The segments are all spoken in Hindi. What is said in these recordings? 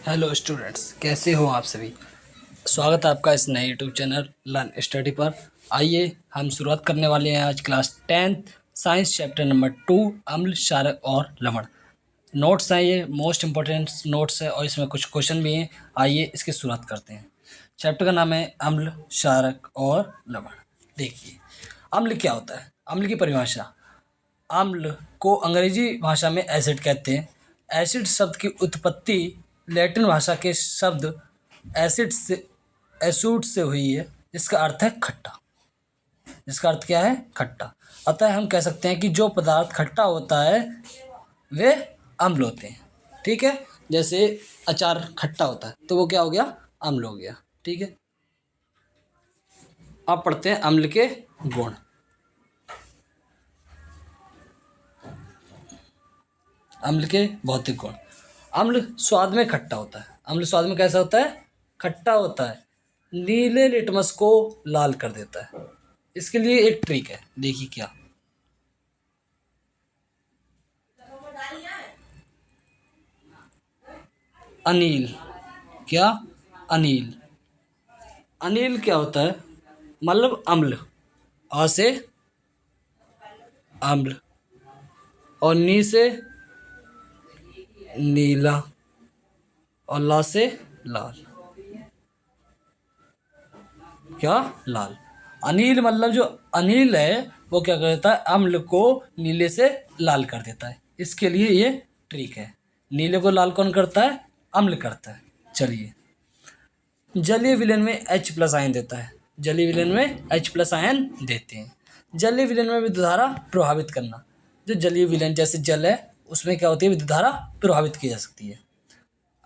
हेलो स्टूडेंट्स, कैसे हो आप सभी। स्वागत है आपका इस नए यूट्यूब चैनल लर्न स्टडी पर। आइए हम शुरुआत करने वाले हैं आज class 10th science chapter number 2 अम्ल, क्षारक और लवण। नोट्स हैं, ये मोस्ट इंपॉर्टेंट नोट्स है और इसमें कुछ क्वेश्चन भी हैं। आइए इसकी शुरुआत करते हैं। चैप्टर का नाम है अम्ल, क्षारक और लवण। देखिए, अम्ल क्या होता है। अम्ल की परिभाषा: अम्ल को अंग्रेजी भाषा में एसिड कहते हैं। एसिड शब्द की उत्पत्ति लैटिन भाषा के शब्द एसिड से एसूट से हुई है, जिसका अर्थ है खट्टा। जिसका अर्थ क्या है? खट्टा। अतः हम कह सकते हैं कि जो पदार्थ खट्टा होता है वे अम्ल होते हैं। ठीक है, जैसे अचार खट्टा होता है तो वो क्या हो गया? अम्ल हो गया। ठीक है, अब पढ़ते हैं अम्ल के गुण। अम्ल के भौतिक गुण। अम्ल स्वाद में खट्टा होता है। अम्ल स्वाद में कैसा होता है? खट्टा होता है। नीले लिटमस को लाल कर देता है। इसके लिए एक ट्रिक है, देखिए क्या। अनील। क्या? अनील। अनील क्या होता है? मतलब अम्ल। अ से अम्ल और नी से नीला और ला से लाल। क्या? लाल। अनील मतलब जो अनिल है वो क्या करता है? अम्ल को नीले से लाल कर देता है। इसके लिए ये ट्रिक है। नीले को लाल कौन करता है? अम्ल करता है। चलिए, जलीय विलयन में H+ आयन देता है। जलीय विलयन में H+ आयन देते हैं। जलीय विलयन में विद्युत धारा प्रभावित करना। जो जलीय विलयन जैसे जल है उसमें क्या होती है? विद्युत धारा प्रभावित की जा सकती है।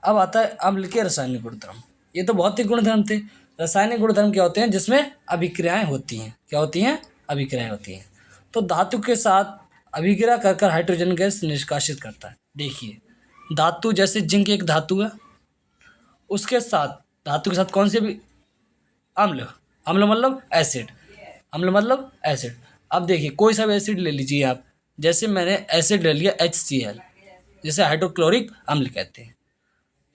अब आता है अम्ल के रासायनिक गुणधर्म। ये तो भौतिक गुणधर्म थे। रासायनिक गुणधर्म क्या होते हैं? जिसमें अभिक्रियाएं होती हैं। क्या होती हैं? अभिक्रियाएं होती हैं। तो धातु के साथ अभिक्रिया कर हाइड्रोजन गैस निष्कासित करता है। देखिए, धातु जैसे जिंक एक धातु है, उसके साथ धातु के साथ कौन से भी अम्ल। अम्ल मतलब एसिड। अम्ल मतलब एसिड। अब देखिए, कोई सा भी एसिड ले लीजिए आप। जैसे मैंने एसिड ले लिया HCl, जिसे हाइड्रोक्लोरिक अम्ल कहते हैं।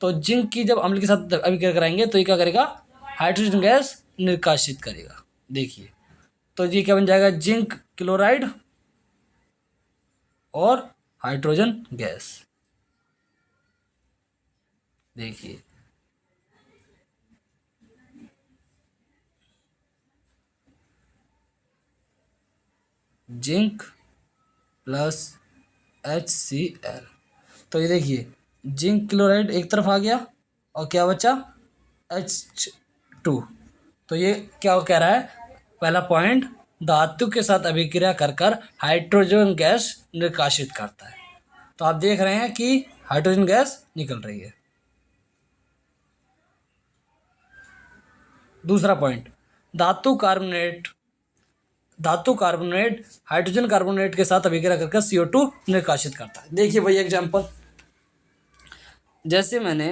तो जिंक की जब अम्ल के साथ अभिक्रिया कराएंगे तो ये क्या करेगा? हाइड्रोजन गैस निर्काशित करेगा। देखिए, तो ये क्या बन जाएगा? जिंक क्लोराइड और हाइड्रोजन गैस। देखिए, जिंक प्लस HCl। तो ये देखिए, जिंक क्लोराइड एक तरफ आ गया और क्या बचा? H2। तो ये क्या कह रहा है? पहला पॉइंट, धातु के साथ अभिक्रिया कर हाइड्रोजन गैस निर्काशित करता है। तो आप देख रहे हैं कि हाइड्रोजन गैस निकल रही है। दूसरा पॉइंट, धातु कार्बोनेट हाइड्रोजन कार्बोनेट के साथ अभिक्रिया कर CO2 निर्काशित करता है। देखिए भाई एग्जाम्पल, जैसे मैंने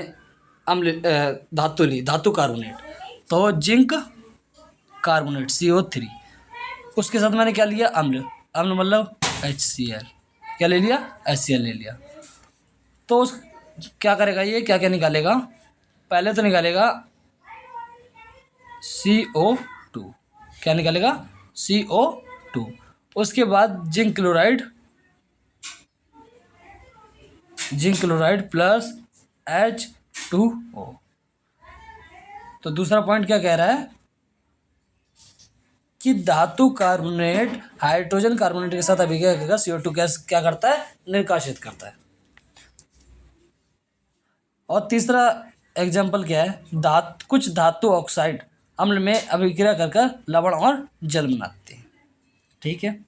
अम्ल धातु ली, धातु कार्बोनेट, तो जिंक कार्बोनेट CO3, उसके साथ मैंने क्या लिया? अम्ल। अम्ल मतलब HCl। क्या ले लिया? HCl ले लिया। तो उस क्या करेगा? ये क्या क्या निकालेगा? पहले तो निकालेगा CO2। क्या निकालेगा? CO2। उसके बाद जिंक क्लोराइड प्लस H2O। तो दूसरा पॉइंट क्या कह रहा है? कि धातु कार्बोनेट हाइड्रोजन कार्बोनेट के साथ अभिक्रिया करके CO2 गैस क्या करता है? निर्काशित करता है। और तीसरा एग्जाम्पल क्या है? कुछ धातु ऑक्साइड अम्ल में अभिक्रिया कर लवण और जल बनाते हैं। ठीक है,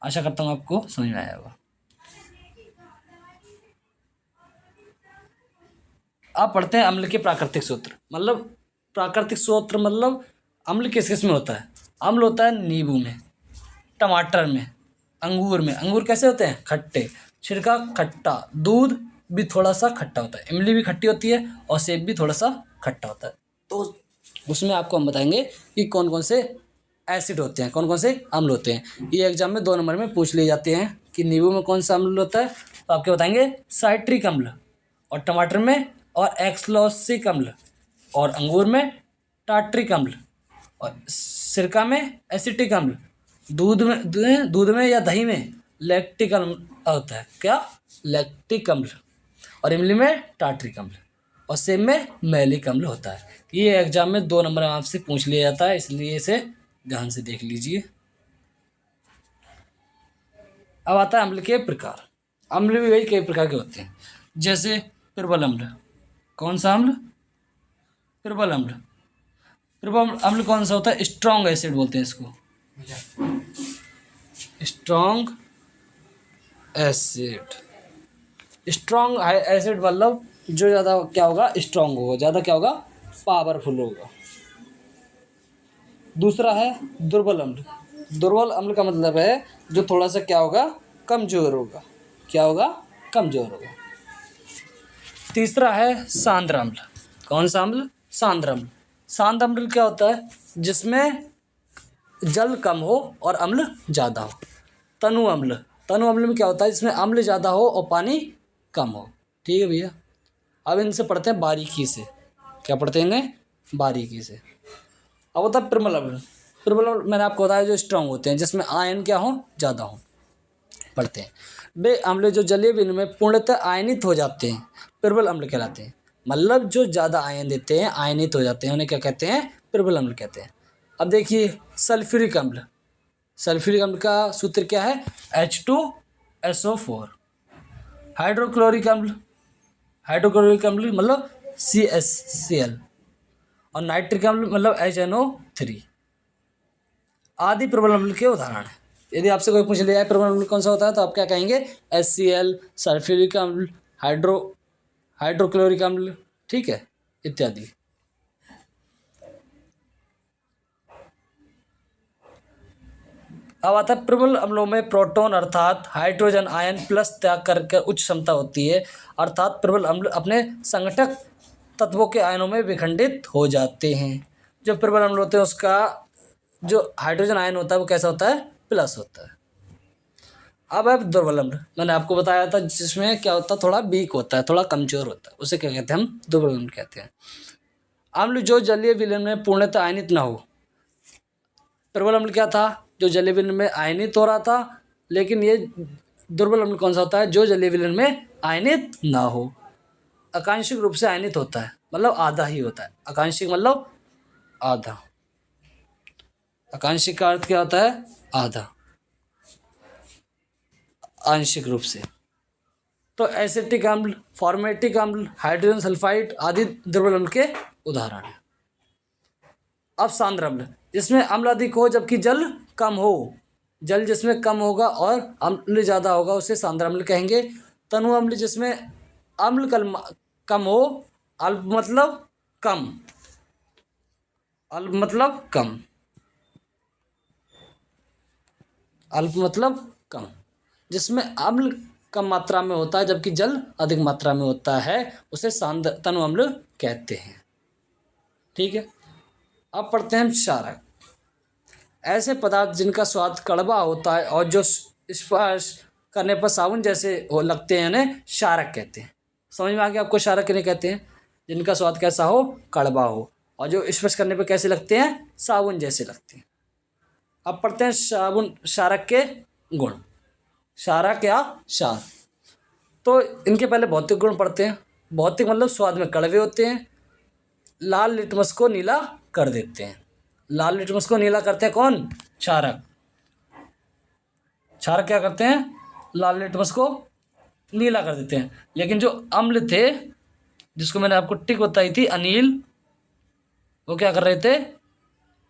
आशा करता हूँ आपको समझ में आया होगा। अब पढ़ते हैं अम्ल के प्राकृतिक सूत्र। मतलब प्राकृतिक सूत्र मतलब अम्ल किस किस में होता है? अम्ल होता है नींबू में, टमाटर में, अंगूर में। अंगूर कैसे होते हैं? खट्टे। छिलका खट्टा। दूध भी थोड़ा सा खट्टा होता है। इमली भी खट्टी होती है और सेब भी थोड़ा सा खट्टा होता है। तो उसमें आपको हम बताएंगे कि कौन कौन से एसिड होते हैं, कौन कौन से अम्ल होते हैं। ये एग्जाम में 2 नंबर में पूछ लिए जाते हैं कि नींबू में कौन सा अम्ल होता है। तो आपके बताएंगे साइट्रिक अम्ल, और टमाटर में और एक्सलोसिक अम्ल, और अंगूर में टार्ट्रिक अम्ल, और सिरका में एसिटिक अम्ल, दूध में या दही में लैक्टिक अम्ल होता है। क्या? लैक्टिक अम्ल। और इमली में टार्ट्रिक अम्ल, और सेब में मैलिक अम्ल होता है। ये एग्जाम में 2 नंबर आपसे पूछ लिया जाता है, इसलिए इसे ध्यान से देख लीजिए। अब आता है अम्ल के प्रकार। अम्ल भी वही कई प्रकार के होते हैं, जैसे प्रबल अम्ल। कौन सा अम्ल? प्रबल अम्ल। प्रबल अम्ल कौन सा होता है? स्ट्रॉन्ग एसिड बोलते हैं इसको, स्ट्रॉन्ग एसिड। स्ट्रॉन्ग एसिड मतलब जो ज़्यादा क्या होगा? स्ट्रॉन्ग होगा, ज़्यादा क्या होगा? पावरफुल होगा। दूसरा है दुर्बल अम्ल। दुर्बल अम्ल का मतलब है जो थोड़ा सा क्या होगा? कमजोर होगा। क्या होगा? कमजोर होगा। तीसरा है सांद्र अम्ल। कौन सा अम्ल? सांद्र अम्ल। सांद्र अम्ल क्या होता है? जिसमें जल कम हो और अम्ल ज़्यादा हो। तनु अम्ल। तनु अम्ल में क्या होता है? जिसमें अम्ल ज़्यादा हो और पानी कम हो। ठीक है भैया, अब इनसे पढ़ते हैं बारीकी से। क्या पढ़ते हैं इन्हें? बारीकी से। अब होता है प्रबल अम्ल। प्रबल अम्ल मैंने आपको बताया जो स्ट्रांग होते हैं, जिसमें आयन क्या हो? ज़्यादा हो। पढ़ते हैं। वे अम्ल जो जलीय विलयन में पूर्णतः आयनित हो जाते हैं, प्रबल अम्ल कहलाते हैं। मतलब जो ज़्यादा आयन देते हैं, आयनित हो जाते हैं, उन्हें क्या कहते हैं? प्रबल अम्ल कहते हैं। अब देखिए सल्फ्यूरिक अम्ल। सल्फ्यूरिक अम्ल का सूत्र क्या है? H2SO4। हाइड्रोक्लोरिक अम्ल। हाइड्रोक्लोरिक अम्ल मतलब CaCl। और नाइट्रिक अम्ल मतलब HNO3 आदि प्रबल अम्ल के उदाहरण हैं। यदि आपसे कोई पूछ लिया है प्रबल अम्ल कौन सा होता है, तो आप क्या कहेंगे? HCl, सल्फ्यूरिक अम्ल, हाइड्रोक्लोरिक अम्ल, ठीक है, इत्यादि। अब आता है प्रबल अम्लों में प्रोटॉन अर्थात हाइड्रोजन आयन प्लस त्याग करके उच्च क्षमता होती है, अर्थात प्रबल अम्ल अपने संगठक तत्वों के आयनों में विखंडित हो जाते हैं। जो प्रबल अम्ल होते हैं उसका जो हाइड्रोजन आयन होता है वो कैसा होता है? प्लस होता है। अब है दुर्बल अम्ल। मैंने आपको बताया था जिसमें क्या होता है? थोड़ा वीक होता है, थोड़ा कमजोर होता है, उसे क्या कहते हैं? हम दुर्बल अम्ल कहते हैं। अम्ल जो जलीय विलयन में पूर्णतः आयनित ना हो। प्रबल अम्ल क्या था? जो जलीय विलयन में आयनित हो रहा था, लेकिन ये दुर्बल अम्ल कौन सा होता है? जो जलीय विलयन में आयनित ना हो। आकांशिक रूप से आयनित होता है, मतलब आधा ही होता है। आकांशिक मतलब आधा। आकांशिक का अर्थ क्या होता है? आधा, आंशिक रूप से। तो एसिटिक अम्ल, फॉर्मेटिक अम्ल, हाइड्रोजन सल्फाइड आदि दुर्बल अम्ल के उदाहरण हैं। अब सांद्र अम्ल, जिसमें अम्ल अधिक हो जबकि जल कम हो। जल जिसमें कम होगा और अम्ल ज़्यादा होगा उसे सांद्र अम्ल कहेंगे। तनु अम्ल, जिसमें अम्ल कम हो, अल्प मतलब कम, अल्प मतलब कम, अल्प मतलब कम, जिसमें अम्ल कम मात्रा में होता है जबकि जल अधिक मात्रा में होता है, उसे सांद्र तनु अम्ल कहते हैं। ठीक है, अब पढ़ते हैं क्षारक। ऐसे पदार्थ जिनका स्वाद कड़वा होता है और जो स्पर्श करने पर साबुन जैसे हो लगते हैं उन्हें क्षारक कहते हैं। समझ में आ गया आपको क्षारक किन्हें कहते हैं? जिनका स्वाद कैसा हो? कड़वा हो, और जो स्पर्श करने पर कैसे लगते हैं? साबुन जैसे लगते हैं। अब पढ़ते हैं साबुन क्षारक के गुण। क्षारक या क्षार, तो इनके पहले भौतिक गुण पढ़ते हैं। भौतिक मतलब स्वाद में कड़वे होते हैं, लाल लिटमस को नीला कर देते हैं। लाल लिटमस को नीला करते हैं कौन? क्षारक। क्षारक क्या करते हैं? लाल लिटमस को नीला कर देते हैं। लेकिन जो अम्ल थे, जिसको मैंने आपको टिक बताई थी, अनिल, वो क्या कर रहे थे?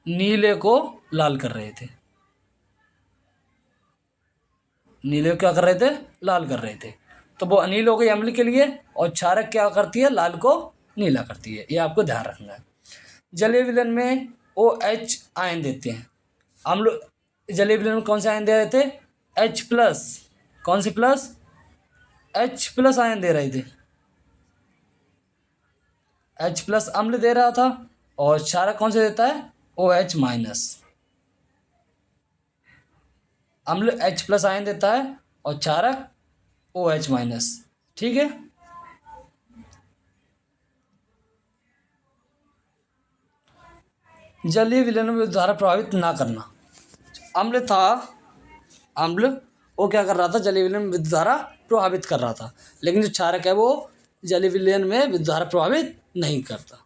नीले को लाल कर रहे थे। नीले को क्या कर रहे थे? लाल कर रहे थे। तो वो अनिल हो गई अम्ल के लिए, और क्षारक क्या करती है? लाल को नीला करती है। ये आपको ध्यान रखना है। जलीय विलयन में OH आयन देते हैं। अम्ल जलीय विलयन में कौन से आयन दे रहे थे? H+। कौन सी प्लस? H+ आयन दे रहे थे। H+ अम्ल दे रहा था, और क्षारक कौन से देता है? OH-। अम्ल H+ आयन देता है और क्षारक OH-। ठीक है। जलीय विलयन में विद्युत धारा प्रभावित ना करना। अम्ल था, अम्ल वो क्या कर रहा था, जलीय विलयन में विद्युत धारा प्रभावित कर रहा था, लेकिन जो क्षारक है वो जलीय विलयन में विद्युत धारा प्रभावित नहीं करता।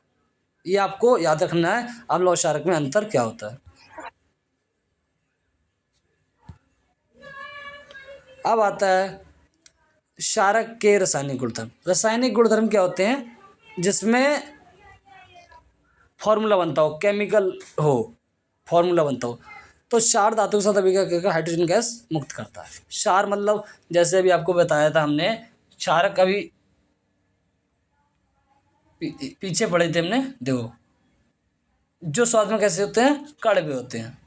ये आपको याद रखना है, अम्ल और क्षारक में अंतर क्या होता है। अब आता है क्षारक के रासायनिक गुणधर्म। रासायनिक गुणधर्म क्या होते हैं, जिसमें फॉर्मूला बनता हो, केमिकल हो, फॉर्मूला बनता हो। तो क्षार धातु के साथ अभिक्रिया करके हाइड्रोजन गैस मुक्त करता है। क्षार मतलब जैसे अभी आपको बताया था हमने, क्षारक अभी पीछे पढ़े थे हमने, देखो जो स्वाद में कैसे होते हैं, कड़वे होते हैं।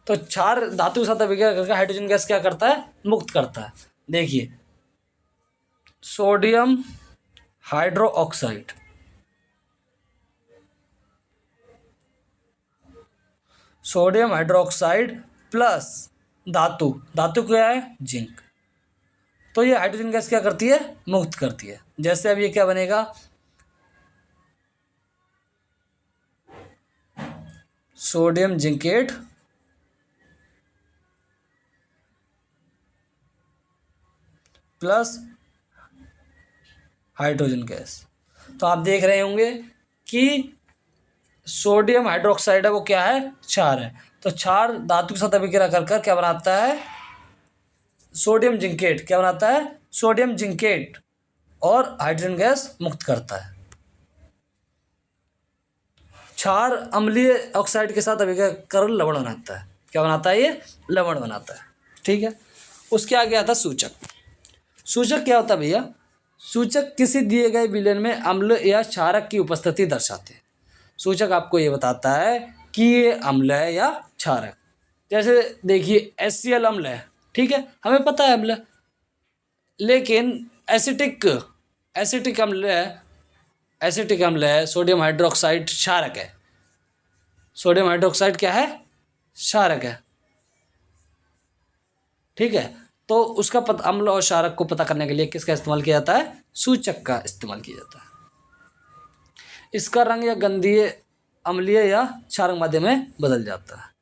तो क्षार धातु के साथ अभिक्रिया करके हाइड्रोजन गैस क्या करता है, मुक्त करता है। देखिए sodium hydroxide, sodium hydroxide plus धातु, धातु क्या है, जिंक। तो ये हाइड्रोजन गैस क्या करती है, मुक्त करती है। जैसे अब ये क्या बनेगा, sodium zincate plus hydrogen gas. तो आप देख रहे होंगे कि सोडियम हाइड्रोक्साइड है वो क्या है, क्षार है। तो क्षार धातु के साथ अभिक्रिया कर कर क्या बनाता है, सोडियम जिंकेट। क्या बनाता है, सोडियम जिंकेट, और हाइड्रोजन गैस मुक्त करता है। क्षार अम्लीय ऑक्साइड के साथ अभिक्रिया कर लवण बनाता है। क्या बनाता है, ये लवण बनाता है। ठीक है, उसके आगे आता है सूचक। सूचक क्या होता है भैया, सूचक किसी दिए गए विलयन में अम्ल या क्षारक की उपस्थिति दर्शाते हैं। सूचक आपको ये बताता है कि ये अम्ल है या क्षारक। जैसे देखिए HCl अम्ल है, ठीक है, हमें पता है अम्ल, लेकिन एसिटिक अम्ल है, एसिटिक अम्ल है। सोडियम हाइड्रोक्साइड क्षारक है, सोडियम हाइड्रोक्साइड क्या है, क्षारक है। ठीक है, तो उसका अम्ल और क्षारक को पता करने के लिए किसका इस्तेमाल किया जाता है, सूचक का इस्तेमाल किया जाता है। इसका रंग या गंधीय, अम्लीय या क्षारक माध्यम में बदल जाता है।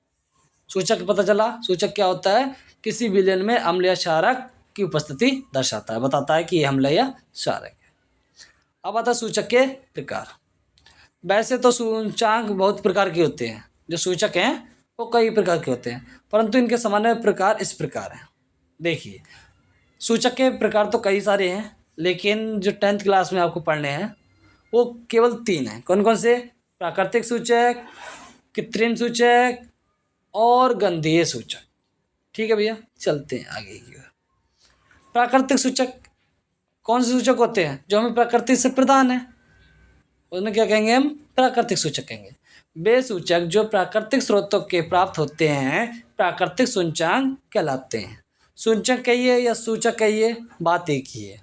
सूचक पता चला, सूचक क्या होता है, किसी विलयन में अम्ल या क्षारक की उपस्थिति दर्शाता है, बताता है कि यह अम्ल या क्षारक है। अब आता है सूचक के प्रकार। वैसे तो सूचकांक बहुत प्रकार के होते हैं, जो सूचक हैं वो कई प्रकार के होते हैं, परंतु इनके सामान्य प्रकार इस प्रकार हैं। देखिए सूचक के प्रकार तो कई सारे हैं, लेकिन जो 10th क्लास में आपको पढ़ने हैं वो केवल 3 हैं। कौन कौन से, प्राकृतिक सूचक, कृत्रिम सूचक और गंधीय सूचक। ठीक है भैया, चलते हैं आगे की ओर। प्राकृतिक सूचक कौन से सूचक होते हैं, जो हमें प्रकृति से प्रदान है, उसमें क्या कहेंगे, हम प्राकृतिक सूचक कहेंगे। वे सूचक जो प्राकृतिक स्रोतों के प्राप्त होते हैं प्राकृतिक सूचकांक कहलाते हैं। सूचक कहिए या सूचक कहिए, बात एक ही है।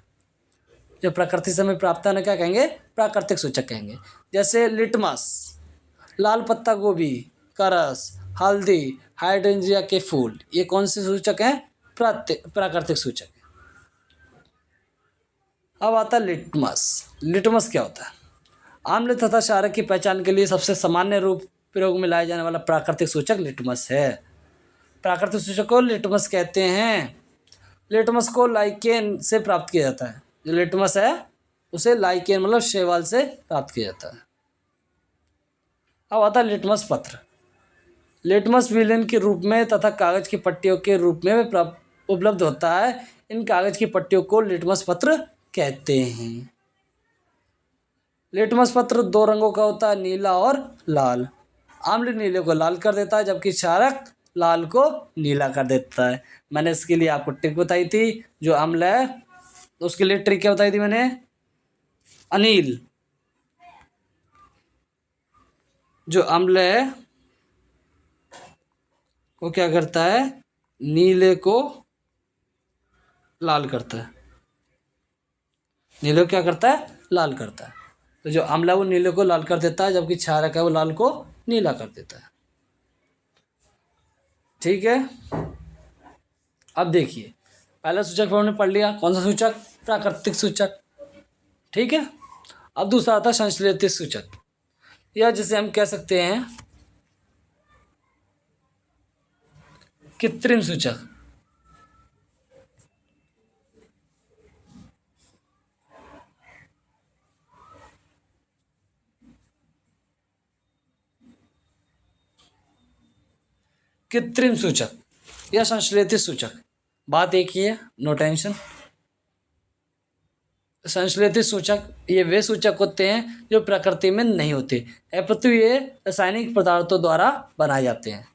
जो प्रकृति से हमें प्राप्त है ना, क्या कहेंगे, प्राकृतिक सूचक कहेंगे। जैसे लिटमस, लाल पत्ता गोभी का रस, हल्दी, हाइड्रेंजिया के फूल, ये कौन से सूचक हैं, प्राकृतिक सूचक है। अब आता है लिटमस। लिटमस क्या होता है, आम्ल तथा क्षारक की पहचान के लिए सबसे सामान्य रूप प्रयोग में लाया जाने वाला प्राकृतिक सूचक लिटमस है। प्राकृतिक सूचक को लिटमस कहते हैं। लिटमस को लाइकेन से प्राप्त किया जाता है। जो लिटमस है उसे लाइकेन मतलब शैवाल से प्राप्त किया जाता है। अब आता है लिटमस पत्र। लिटमस विलयन के रूप में तथा कागज की पट्टियों के रूप में उपलब्ध होता है। इन कागज की पट्टियों को लिटमस पत्र कहते हैं। लिटमस पत्र 2 रंगों का होता है, नीला और लाल। आम्ल नीले को लाल कर देता है, जबकि क्षारक लाल को नीला कर देता है। मैंने इसके लिए आपको ट्रिक बताई थी, जो अम्ल है तो उसके लिए ट्रिक क्या बताई थी मैंने, अनिल जो अम्ल है वो क्या करता है, नीले को लाल करता है, नीले को क्या करता है, लाल करता है। तो जो अम्ल है वो नीले को लाल कर देता है, जबकि क्षारक है वो लाल को नीला कर देता है। ठीक है, अब देखिए पहला सूचक हमने पढ़ लिया, कौन सा सूचक, प्राकृतिक सूचक। ठीक है, अब दूसरा आता है संश्लेषित सूचक। या जिसे हम कह सकते हैं कृत्रिम सूचक। कृत्रिम सूचक या संश्लेषित सूचक, बात एक ही है, नो टेंशन। संश्लेषित सूचक ये वे सूचक होते हैं जो प्रकृति में नहीं होते, अपितु ये रासायनिक पदार्थों द्वारा बनाए जाते हैं।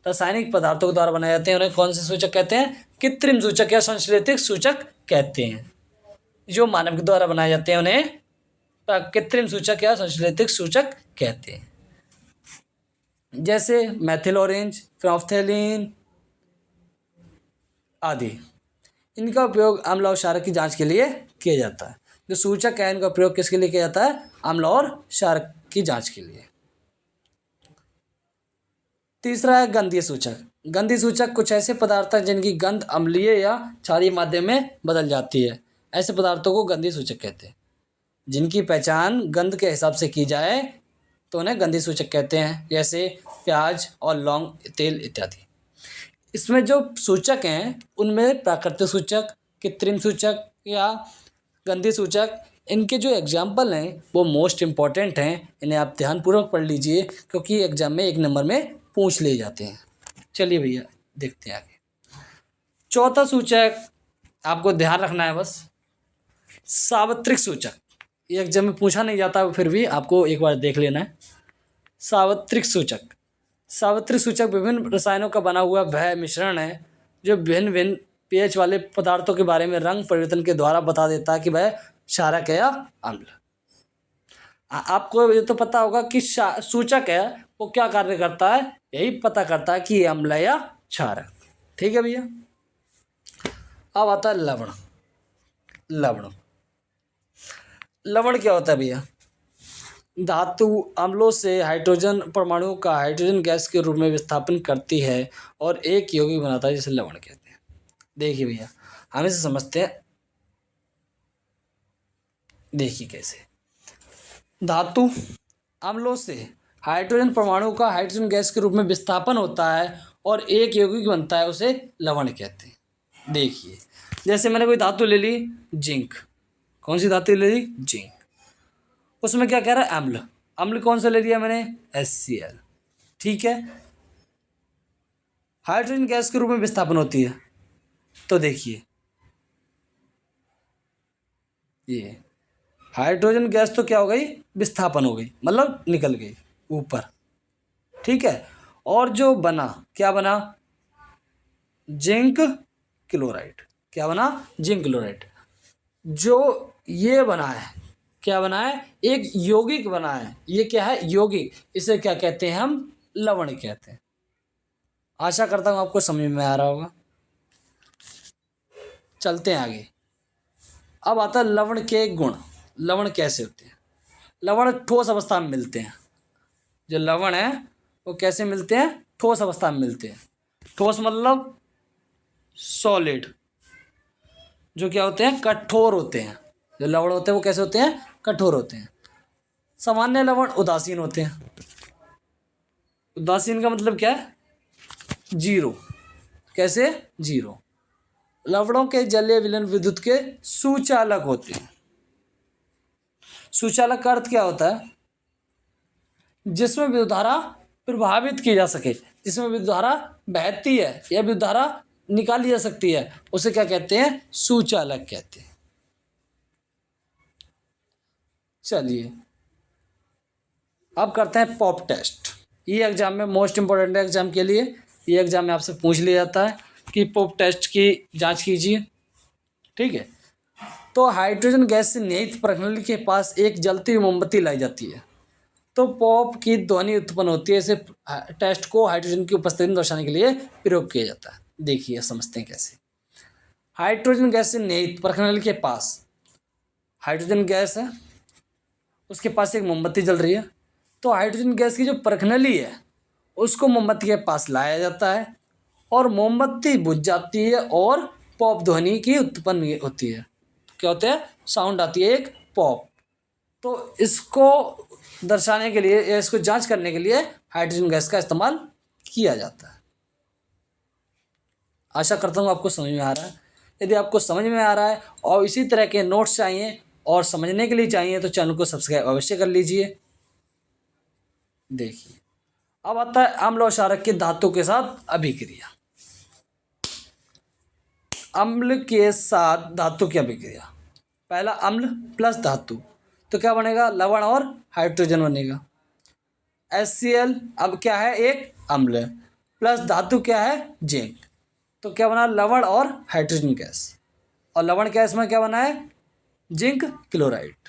रासायनिक पदार्थों द्वारा बनाए जाते हैं, उन्हें कौन से सूचक कहते हैं? कृत्रिम सूचक या संश्लेषित सूचक कहते हैं। जो मानव के द्वारा बनाए जाते हैं उन्हें कृत्रिम सूचक या संश्लेषित सूचक कहते हैं। जैसे मैथिल ऑरेंज, फिनोल्फ्थेलिन आदि। इनका उपयोग अम्ल और क्षारक की जांच के लिए किया जाता है। जो सूचक है इनका प्रयोग किसके लिए किया जाता है? अम्ल और क्षारक की जांच के लिए। तीसरा है गंधीय सूचक। गंधीय सूचक कुछ ऐसे पदार्थ हैं जिनकी गंध अम्लीय या क्षारीय माध्यम में बदल जाती है। ऐसे पदार्थों को गंधीय सूचक कहते हैं। जिनकी पहचान गंध के हिसाब से की जाए तो उन्हें गंधीय सूचक कहते हैं, जैसे प्याज और लौंग तेल इत्यादि। इसमें जो सूचक हैं उनमें प्राकृतिक सूचक, कृत्रिम सूचक या गंधीय सूचक, इनके जो एग्जाम्पल हैं वो मोस्ट इम्पॉर्टेंट हैं। इन्हें आप ध्यानपूर्वक पढ़ लीजिए क्योंकि एग्जाम में 1 नंबर में पूछ लिए जाते हैं। चलिए भैया देखते हैं आगे। चौथा सूचक आपको ध्यान रखना है बस, सार्वत्रिक सूचक। ये एग्जाम में पूछा नहीं जाता, फिर भी आपको एक बार देख लेना है। सार्वत्रिक सूचक। सार्वत्रिक सूचक विभिन्न रसायनों का बना हुआ वह मिश्रण है जो भिन्न भिन्न पीएच वाले पदार्थों के बारे में रंग परिवर्तन के द्वारा बता देता है कि वह क्षारक है या अम्ल। आपको ये तो पता होगा कि सूचक है वो क्या कार्य करता है, यही पता करता है कि ये अम्ल है या क्षारक। ठीक है भैया। अब आता है लवण। लवण लवण क्या होता है भैया? धातु अम्लों से हाइड्रोजन परमाणु का हाइड्रोजन गैस के रूप में विस्थापन करती है और एक यौगिक बनाता है जिसे लवण कहते हैं। देखिए भैया हम इसे समझते हैं, देखिए कैसे। धातु अम्लों से हाइड्रोजन परमाणु का हाइड्रोजन गैस के रूप में विस्थापन होता है और एक यौगिक बनता है, उसे लवण कहते हैं। देखिए जैसे मैंने कोई धातु ले ली, जिंक। कौन सी धातु ले ली? जिंक। उसमें क्या कह रहा है? अम्ल। अम्ल कौन सा ले लिया मैंने? HCl। ठीक है। हाइड्रोजन गैस के रूप में विस्थापन होती है, तो देखिए ये हाइड्रोजन गैस तो क्या हो गई? विस्थापन हो गई, मतलब निकल गई ऊपर। ठीक है। और जो बना, क्या बना? Zinc chloride. क्या बना? Zinc chloride. जो ये बना है, क्या बना है? एक यौगिक बना है। ये क्या है? यौगिक। इसे क्या कहते हैं? हम लवण कहते हैं। आशा करता हूँ आपको समझ में आ रहा होगा। चलते हैं आगे। अब आता है लवण के गुण। लवण कैसे होते हैं? लवण ठोस अवस्था में मिलते हैं। जो लवण है वो कैसे मिलते हैं? ठोस अवस्था में मिलते हैं। ठोस मतलब सॉलिड। जो क्या होते हैं? कठोर होते हैं। जो लवण होते हैं वो कैसे होते हैं? कठोर होते हैं। सामान्य लवण उदासीन होते हैं। उदासीन का मतलब क्या है? जीरो। कैसे? जीरो। लवणों के जलीय विलयन विद्युत के सुचालक होते हैं। सुचालक का अर्थ क्या होता है? जिसमें विद्युत धारा प्रभावित की जा सके, जिसमें विद्युत धारा बहती है या विद्युत धारा निकाली जा सकती है, उसे क्या कहते हैं? सुचालक कहते हैं। चलिए अब करते हैं पॉप टेस्ट। ये एग्जाम में मोस्ट इंपॉर्टेंट है एग्जाम के लिए। ये एग्जाम में आपसे पूछ लिया जाता है कि पॉप टेस्ट की जांच कीजिए। ठीक है। तो हाइड्रोजन गैस से निहित प्रणाली के पास एक जलती हुई मोमबत्ती लाई जाती है, तो पॉप की ध्वनि उत्पन्न होती है। इसे टेस्ट को हाइड्रोजन की उपस्थिति में दर्शाने के लिए प्रयोग किया जाता है। देखिए समझते हैं कैसे। हाइड्रोजन गैस से निहित प्रणाली के पास हाइड्रोजन गैस है, उसके पास एक मोमबत्ती जल रही है। तो हाइड्रोजन गैस की जो प्रणाली है उसको मोमबत्ती के पास लाया जाता है और मोमबत्ती बुझ जाती है और पॉप ध्वनि की उत्पन्न होती है। क्या होता है? साउंड आती है, एक पॉप। तो इसको दर्शाने के लिए या इसको जांच करने के लिए हाइड्रोजन गैस का इस्तेमाल किया जाता है। आशा करता हूँ आपको समझ में आ रहा है। यदि आपको समझ में आ रहा है और इसी तरह के नोट्स चाहिए और समझने के लिए चाहिए तो चैनल को सब्सक्राइब अवश्य कर लीजिए। देखिए अब आता है अम्ल और क्षारक की धातु के साथ अभिक्रिया। अम्ल के साथ धातु की अभिक्रिया, पहला अम्ल प्लस धातु, तो क्या बनेगा, लवण और हाइड्रोजन बनेगा। HCl अब क्या है, एक अम्ल प्लस धातु क्या है, जिंक, तो क्या बना, लवण और हाइड्रोजन गैस। और लवण गैस में क्या बना है, जिंक क्लोराइड।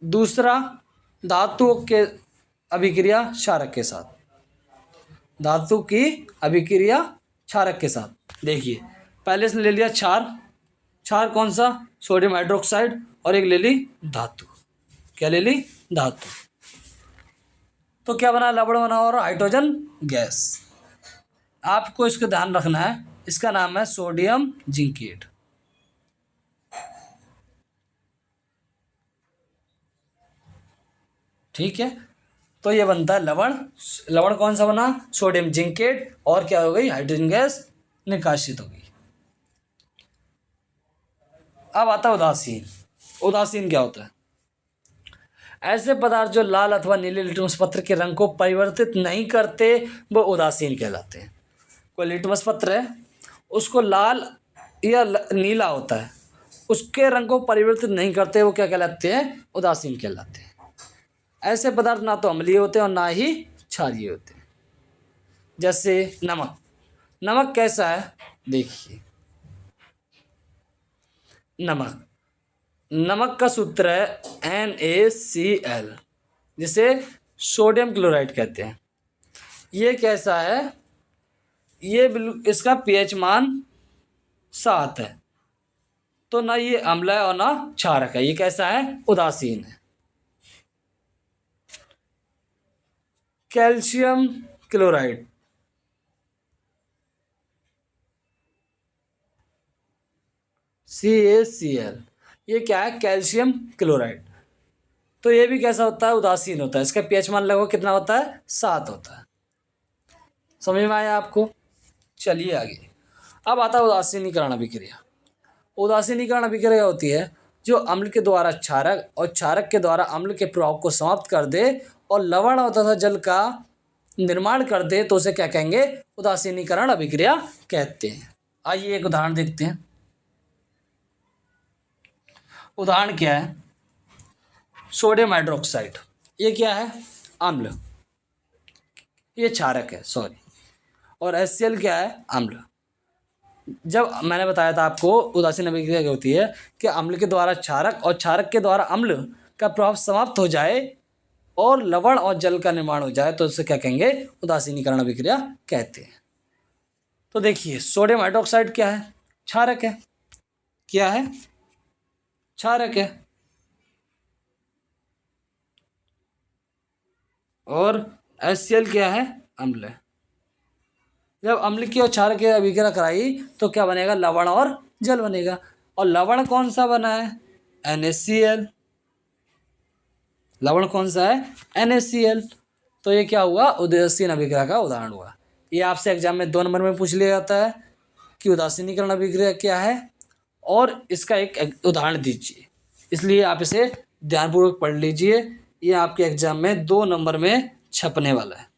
दूसरा धातु के अभिक्रिया क्षारक के साथ, धातु की अभिक्रिया क्षारक के साथ। देखिए पहले इसने ले लिया क्षार, क्षार कौन सा, सोडियम हाइड्रोक्साइड, और एक ले ली धातु, क्या ले ली, धातु, तो क्या बना, लवण बना और हाइड्रोजन गैस। आपको इसका ध्यान रखना है, इसका नाम है सोडियम जिंकेट। ठीक है, तो ये बनता है लवण। लवण कौन सा बना, सोडियम जिंकेट, और क्या हो गई, हाइड्रोजन गैस निकासित हो गई। अब आता है उदासीन। उदासीन क्या होता है, ऐसे पदार्थ जो लाल अथवा नीले लिटमस पत्र के रंग को परिवर्तित नहीं करते वो उदासीन कहलाते हैं। कोई लिटमस पत्र है, उसको लाल या नीला होता है, उसके रंग को परिवर्तित नहीं करते, वो क्या कहलाते हैं, उदासीन कहलाते हैं। ऐसे पदार्थ ना तो अम्लीय होते हैं और ना ही क्षारीय होते हैं। जैसे नमक, नमक कैसा है, देखिए नमक, नमक का सूत्र है NaCl, जिसे सोडियम क्लोराइड कहते हैं। ये कैसा है, ये इसका pH मान 7 है, तो ना ये अम्ल है और ना क्षारक है, ये कैसा है, उदासीन है। कैल्शियम क्लोराइड, CaCl, ये क्या है, कैल्शियम क्लोराइड, तो ये भी कैसा होता है, उदासीन होता है। इसका pH मान लगभग कितना होता है, 7 होता है। समझ में आया आपको, चलिए आगे। अब आता है उदासीनीकरण अभिक्रिया। उदासीनीकरण अभिक्रिया होती है जो अम्ल के द्वारा क्षारक और क्षारक के द्वारा अम्ल के प्रभाव को समाप्त कर दे और लवण और तथा जल का निर्माण कर दे, तो उसे क्या कहेंगे, उदासीनीकरण अभिक्रिया कहते हैं। आइए एक उदाहरण देखते हैं। उदाहरण क्या है, सोडियम हाइड्रोक्साइड, ये क्या है, अम्ल, ये क्षारक है, सॉरी, और HCl क्या है, अम्ल। जब मैंने बताया था आपको उदासीन अभिक्रिया क्या होती है कि अम्ल के द्वारा क्षारक और क्षारक के द्वारा अम्ल का प्रभाव समाप्त हो जाए और लवण और जल का निर्माण हो जाए, तो उसे क्या कहेंगे, उदासीनीकरण अभिक्रिया कहते हैं। तो देखिए सोडियम हाइड्रोक्साइड क्या है, क्षारक है, क्या है, क्षारक है, और HCl क्या है, अम्ल है। जब अम्ल की और क्षारक की अभिक्रिया कराई तो क्या बनेगा, लवण और जल बनेगा। और लवण कौन सा बना है, NaCl, लवण कौन सा है, NaCl। तो ये क्या हुआ, उदासीन अभिक्रिया का उदाहरण हुआ। ये आपसे एग्जाम में 2 नंबर में पूछ लिया जाता है कि उदासीनीकरण अभिक्रिया क्या है और इसका एक उदाहरण दीजिए, इसलिए आप इसे ध्यानपूर्वक पढ़ लीजिए। ये आपके एग्जाम में 2 नंबर में छपने वाला है।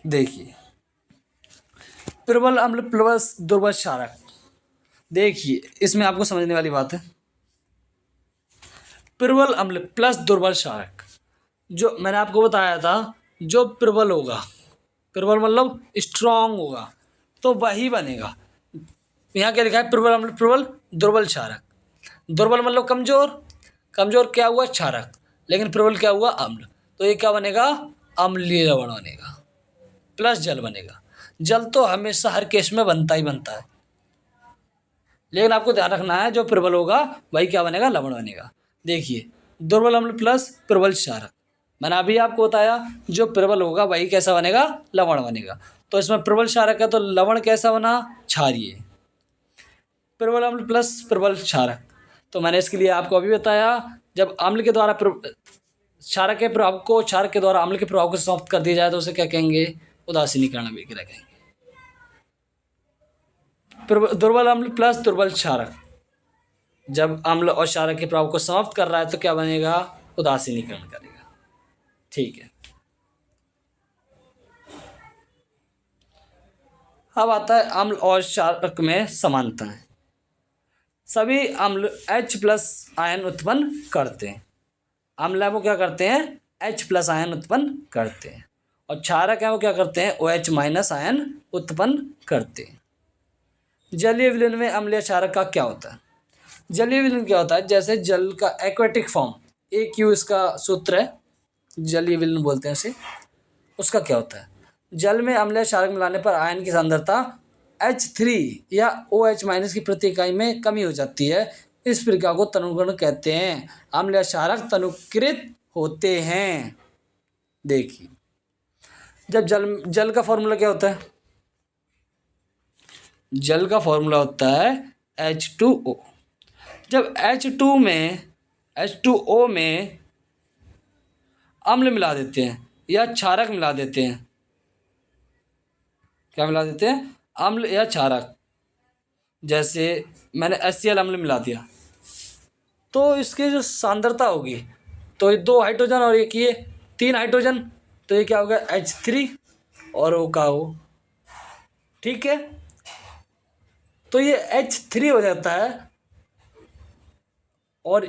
देखिए प्रबल अम्ल प्लस दुर्बल क्षारक, देखिए इसमें आपको समझने वाली बात है। प्रबल अम्ल प्लस दुर्बल क्षारक, जो मैंने आपको बताया था, जो प्रबल होगा, प्रबल मतलब स्ट्रांग होगा, तो वही बनेगा। यहाँ क्या लिखा है, प्रबल अम्ल प्रबल दुर्बल क्षारक। दुर्बल मतलब कमजोर, कमजोर क्या हुआ, क्षारक, लेकिन प्रबल क्या हुआ, अम्ल, तो ये क्या बनेगा, अम्लीय लवण बनेगा, प्लस जल बनेगा। जल तो हमेशा हर केस में बनता ही बनता है, लेकिन आपको ध्यान रखना है जो प्रबल होगा वही क्या बनेगा, लवण बनेगा। देखिए दुर्बल अम्ल प्लस प्रबल क्षारक, मैंने अभी आपको बताया जो प्रबल होगा वही कैसा बनेगा, लवण बनेगा। तो इसमें प्रबल क्षारक है तो लवण कैसा बना, क्षारीय। प्रबल अम्ल प्लस प्रबल क्षारक। तो मैंने इसके लिए आपको अभी बताया, जब अम्ल के द्वारा क्षारक के प्रभाव को क्षारक के द्वारा अम्ल के प्रभाव को समाप्त कर दिया जाए तो उसे क्या कहेंगे, उदासीनीकरण अभिक्रिया कहेंगे। दुर्बल अम्ल प्लस दुर्बल क्षारक, जब अम्ल और क्षारक के प्रभाव को समाप्त कर रहा है तो क्या बनेगा, उदासीनीकरण करेगा। ठीक है, अब आता है अम्ल और क्षारक में समानता है। सभी अम्ल H प्लस आयन उत्पन्न करते हैं। अम्ल है वो क्या करते हैं, H प्लस आयन उत्पन्न करते हैं, और क्षारक है वो क्या करते हैं, OH माइनस आयन उत्पन्न करते हैं। जलीय विलयन में अम्लीय क्षारक का क्या होता है। जलीय विलयन क्या होता है, जैसे जल का एक्वेटिक फॉर्म, AQ इसका सूत्र है, जलीय विलयन बोलते हैं इसे। उसका क्या होता है, जल में अम्लीय क्षारक मिलाने पर आयन की सांद्रता H3 या OH माइनस की प्रति इकाई में कमी हो जाती है। इस प्रक्रिया को तनुकरण कहते हैं। अम्लीय क्षारक तनुकृत होते हैं। देखिए, जब जल का फॉर्मूला क्या होता है, जल का फॉर्मूला होता है H2O। जब H2O में अम्ल मिला देते हैं या क्षारक मिला देते हैं, क्या मिला देते हैं, अम्ल या क्षारक, जैसे मैंने HCl अम्ल मिला दिया, तो इसकी जो सांद्रता होगी, तो ये 2 हाइड्रोजन और एक ये 3 हाइड्रोजन, तो ये क्या होगा, H3 और O का O। ठीक है, तो ये H3 हो जाता है। और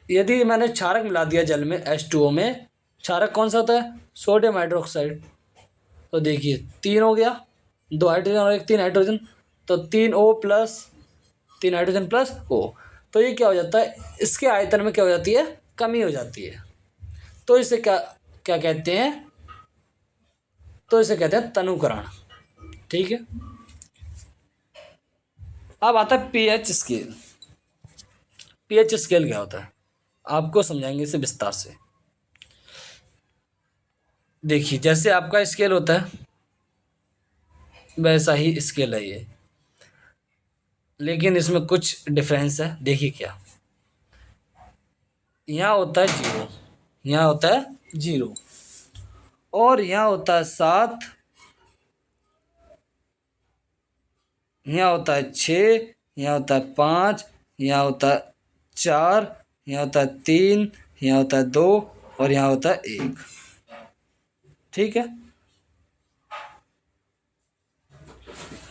यदि मैंने क्षारक मिला दिया जल में H2O में, क्षारक कौन सा होता है, सोडियम हाइड्रोक्साइड, तो देखिए 3 हो गया, 2 हाइड्रोजन और एक 3 हाइड्रोजन, तो 3O plus 3 hydrogen plus O। तो ये क्या हो जाता है, इसके आयतन में क्या हो जाती है, कमी हो जाती है। तो इसे क्या क्या कहते हैं, तो इसे कहते हैं तनुकरण। ठीक है, अब आता है पीएच स्केल। पीएच स्केल क्या होता है, आपको समझाएंगे इसे विस्तार से। देखिए, जैसे आपका स्केल होता है वैसा ही स्केल है ये, लेकिन इसमें कुछ डिफरेंस है। देखिए क्या, यहाँ होता है 0, यहाँ होता है 0, और यहाँ होता है 7, यहाँ होता है 6, यहाँ होता है 5, यहाँ होता है 4, यहाँ होता है 3, यहाँ होता है 2, और यहाँ होता है 1। ठीक है,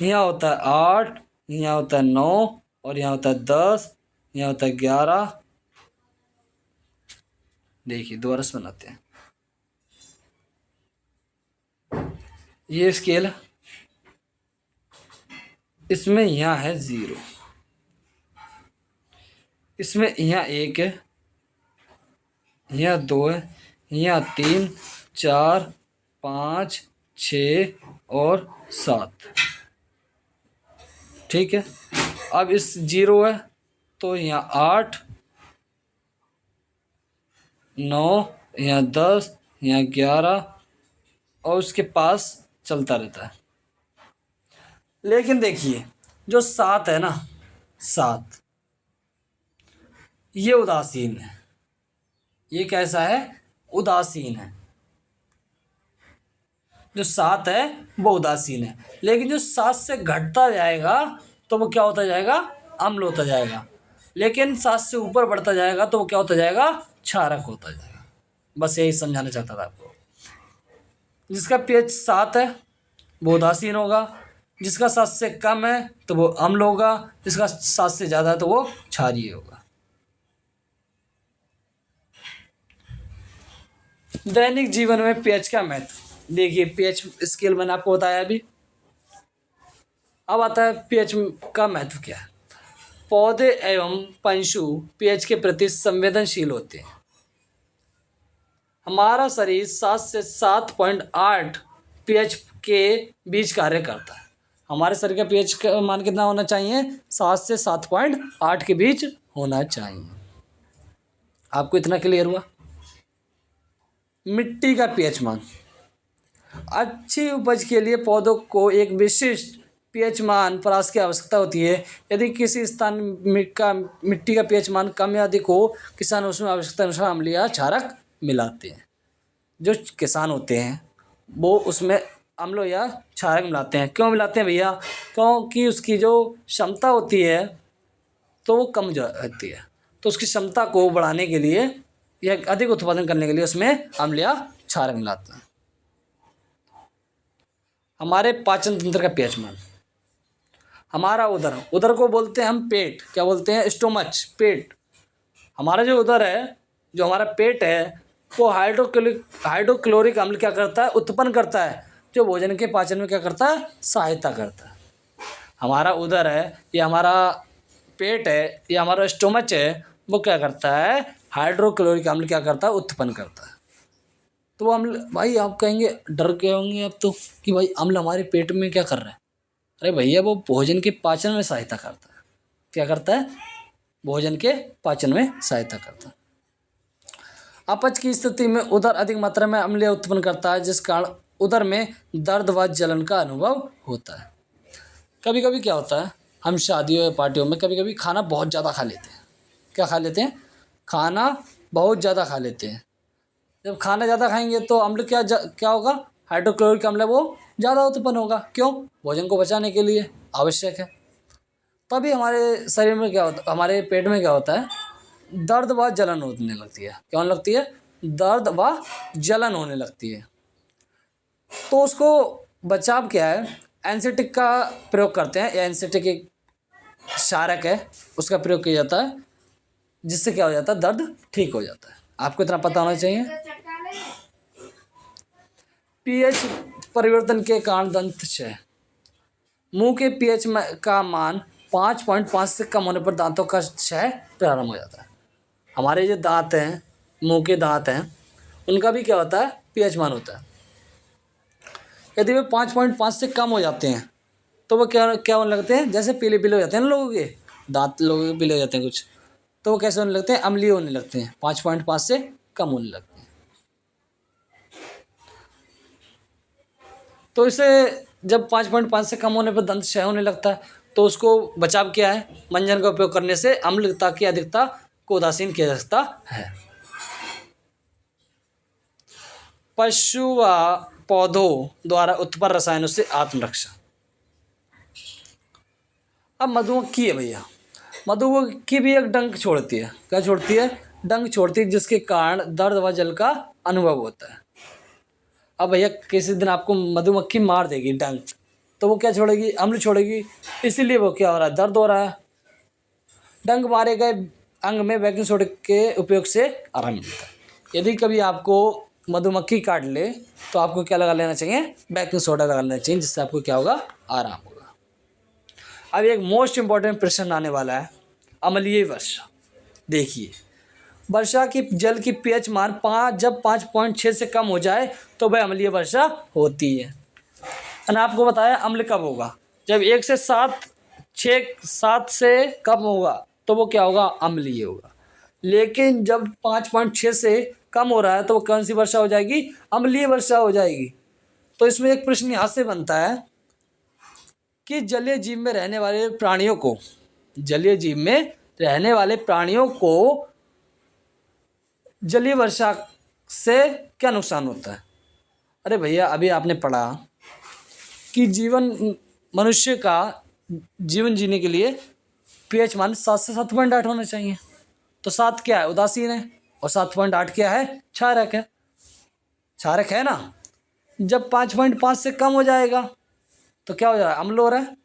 यहाँ होता है 8, यहाँ होता है 9, और यहाँ होता है 10, यहाँ होता है 11। देखिए दोबारा से बनाते हैं, ये स्केल है, इसमें यहाँ है 0, इसमें यहाँ 1 है, यहाँ 2 है, यहाँ 3, 4, 5, 6 और 7। ठीक है, अब इस 0 है तो यहाँ 8, 9, यहाँ 10, यहाँ 11, और उसके पास चलता रहता है। लेकिन देखिए जो 7 है ना, 7 ये उदासीन है। ये कैसा है, उदासीन है। जो 7 है वो उदासीन है, लेकिन जो 7 से घटता जाएगा तो वो क्या होता जाएगा, अम्ल होता जाएगा। लेकिन 7 से ऊपर बढ़ता जाएगा तो वो क्या होता जाएगा, क्षारक होता जाएगा। बस यही समझाना चाहता था आपको। जिसका pH 7 है वो उदासीन होगा, जिसका 7 से कम है तो वो अम्ल होगा, जिसका 7 से ज़्यादा है तो वो क्षारीय होगा। दैनिक जीवन में pH का महत्व। देखिए pH स्केल मैंने आपको बताया अभी। अब आता है pH का महत्व क्या है। पौधे एवं पशु pH के प्रति संवेदनशील होते हैं। हमारा शरीर 7 से 7.8 pH के बीच कार्य करता है। हमारे शरीर का pH का मान कितना होना चाहिए, 7 से 7.8 के बीच होना चाहिए। आपको इतना क्लियर हुआ। मिट्टी का pH मान। अच्छी उपज के लिए पौधों को एक विशिष्ट पीएच मान परास की आवश्यकता होती है। यदि किसी स्थान मिट्टी का पीएच मान कम या अधिक हो, किसान उसमें आवश्यकता अनुसार अम्ल या क्षारक मिलाते हैं। जो किसान होते हैं वो उसमें अम्ल या क्षारक मिलाते हैं। क्यों मिलाते हैं भैया? क्योंकि उसकी जो क्षमता होती है तो वो कम रहती है, तो उसकी क्षमता को बढ़ाने के लिए या अधिक उत्पादन करने के लिए उसमें अम्ल या क्षारक मिलाते हैं। हमारे पाचन तंत्र का पीएच मान, हमारा उदर, उदर को बोलते हैं हम पेट, क्या बोलते हैं? स्टोमच, पेट। हमारा जो उदर है, जो हमारा पेट है, वो हाइड्रोक्लोरिक अम्ल क्या करता है? उत्पन्न करता है, जो भोजन के पाचन में क्या करता है? सहायता करता है। हमारा उदर है या हमारा पेट है या हमारा स्टोमच है, वो क्या करता है? हाइड्रोक्लोरिक अम्ल क्या करता है? उत्पन्न करता है। तो वो अम्ल, भाई आप कहेंगे, डर के होंगे अब तो कि भाई अम्ल हमारे पेट में क्या कर रहा है? अरे भैया वो भोजन के पाचन में सहायता करता है। क्या करता है? भोजन के पाचन में सहायता करता है। अपच की स्थिति में उदर अधिक मात्रा में अम्ल उत्पन्न करता है, जिस कारण उदर में दर्द व जलन का अनुभव होता है। कभी कभी क्या होता है, हम शादियों या पार्टियों में कभी कभी खाना बहुत ज़्यादा खा लेते हैं। क्या खा लेते हैं? खाना बहुत ज़्यादा खा लेते हैं। जब खाना ज़्यादा खाएंगे तो अम्ल क्या होगा? हाइड्रोक्लोरिक अम्ल वो ज़्यादा उत्पन्न होगा। क्यों? भोजन को बचाने के लिए आवश्यक है। तभी हमारे शरीर में क्या होता है, हमारे पेट में क्या होता है? दर्द व जलन होने लगती है। क्या होने लगती है? दर्द व जलन होने लगती है। तो उसको बचाव क्या है? एंसीटिक का प्रयोग करते हैं, या एंसीटिक एक क्षारक है, उसका प्रयोग किया जाता है, जिससे क्या हो जाता है? दर्द ठीक हो जाता है। आपको इतना पता होना चाहिए। पीएच परिवर्तन के कारण दंत क्षय। मुंह के पीएच का मान 5.5 से कम होने पर दांतों का क्षय प्रारंभ हो जाता है। हमारे जो दांत हैं, मुंह के दांत हैं, उनका भी क्या होता है? पीएच मान होता है। यदि वे 5.5 से कम हो जाते हैं तो वो क्या क्या होने लगते हैं? जैसे पीले पीले हो जाते हैं ना लोगों के दांत, लोगों के पीले हो जाते हैं कुछ, तो वो कैसे होने लगते हैं? अम्लीय होने लगते हैं। 5.5 से कम होने लगते हैं। तो इसे जब 5.5 से कम होने पर दंत क्षय होने लगता है, तो उसको बचाव क्या है? मंजन का उपयोग करने से अम्लता की अधिकता को उदासीन किया जा सकता है। पशु व पौधों द्वारा उत्पन्न रसायनों से आत्मरक्षा। अब मधुमक्खी है भैया, मधुमक्खी भी एक डंक छोड़ती है। क्या छोड़ती है? डंक छोड़ती है, जिसके कारण दर्द व जल का अनुभव होता है। अब भैया किसी दिन आपको मधुमक्खी मार देगी डंक, तो वो क्या छोड़ेगी? अम्ल छोड़ेगी। इसीलिए वो क्या हो रहा है? दर्द हो रहा है। डंक मारे गए अंग में बेकिंग सोडा के उपयोग से आराम मिलता है। यदि कभी आपको मधुमक्खी काट ले तो आपको क्या लगा लेना चाहिए? बेकिंग सोडा लगा लेना चाहिए, जिससे आपको क्या होगा? आराम होगा। अब एक मोस्ट इंपॉर्टेंट प्रश्न आने वाला है, अम्लीय वर्षा। देखिए, वर्षा की जल की पीएच मान जब 5.6 से कम हो जाए तो वह अम्लीय वर्षा होती है। मैंने आपको बताया अम्ल कब होगा? जब 1 से 7 से कम होगा तो वो क्या होगा? अम्लीय होगा। लेकिन जब 5.6 से कम हो रहा है तो वो कौन सी वर्षा हो जाएगी? अम्लीय वर्षा हो जाएगी। तो इसमें एक प्रश्न यहाँ से बनता है कि जलीय जीव में रहने वाले प्राणियों को, जलीय जीव में रहने वाले प्राणियों को जलीय वर्षा से क्या नुकसान होता है? अरे भैया अभी आपने पढ़ा कि मनुष्य का जीवन जीने के लिए पीएच मान 7 से 7.8 होना चाहिए। तो 7 क्या है? उदासीन है। और 7.8 क्या है? क्षारक है। क्षारक है ना। जब 5.5 से कम हो जाएगा तो क्या हो जा रहा है? अम्ल हो रहा है।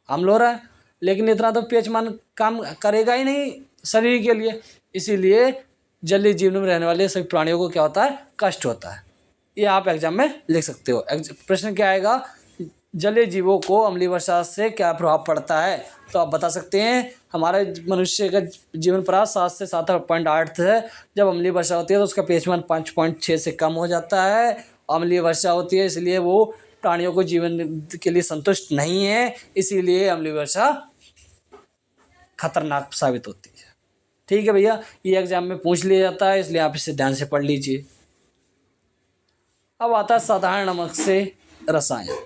अम्ल हो रहा है, लेकिन इतना तो पीएच मान काम करेगा ही नहीं शरीर के लिए। इसीलिए जलीय जीवन में रहने वाले सभी प्राणियों को क्या होता है? कष्ट होता है। ये आप एग्जाम में लिख सकते हो। प्रश्न क्या आएगा? जलीय जीवों को अम्लीय वर्षा से क्या प्रभाव पड़ता है? तो आप बता सकते हैं हमारे मनुष्य का जीवन प्रवाह 7 से 7.8 है। जब अम्लीय वर्षा होती है तो उसका पीएच मान 5.6 से कम हो जाता है। अम्लीय वर्षा होती है, इसलिए वो प्राणियों को जीवन के लिए संतुष्ट नहीं है, इसीलिए अम्लीय वर्षा खतरनाक साबित होती है। ठीक है भैया, ये एग्जाम में पूछ लिया जाता है, इसलिए आप इसे ध्यान से पढ़ लीजिए। अब आता है साधारण नमक से रसायन।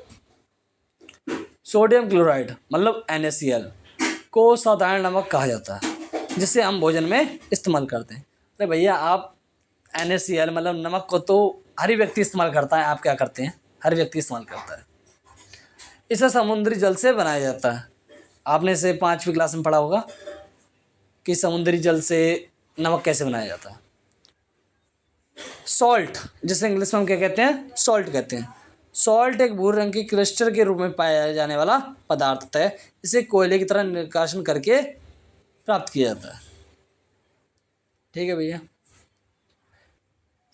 सोडियम क्लोराइड मतलब NaCl को साधारण नमक कहा जाता है, जिसे हम भोजन में इस्तेमाल करते हैं। अरे भैया, आप NaCl मतलब नमक को तो हर व्यक्ति इस्तेमाल करता है, आप क्या करते हैं? हर व्यक्ति इस्तेमाल करता है। इसे समुद्री जल से बनाया जाता है। आपने इसे 5वीं क्लास में पढ़ा होगा कि समुद्री जल से नमक कैसे बनाया जाता है। सॉल्ट, जिसे इंग्लिश में हम क्या कहते हैं? सॉल्ट कहते हैं। सॉल्ट एक भूरे रंग के क्रिस्टल के रूप में पाया जाने वाला पदार्थ है। इसे कोयले की तरह निष्कासन करके प्राप्त किया जाता है। ठीक है भैया।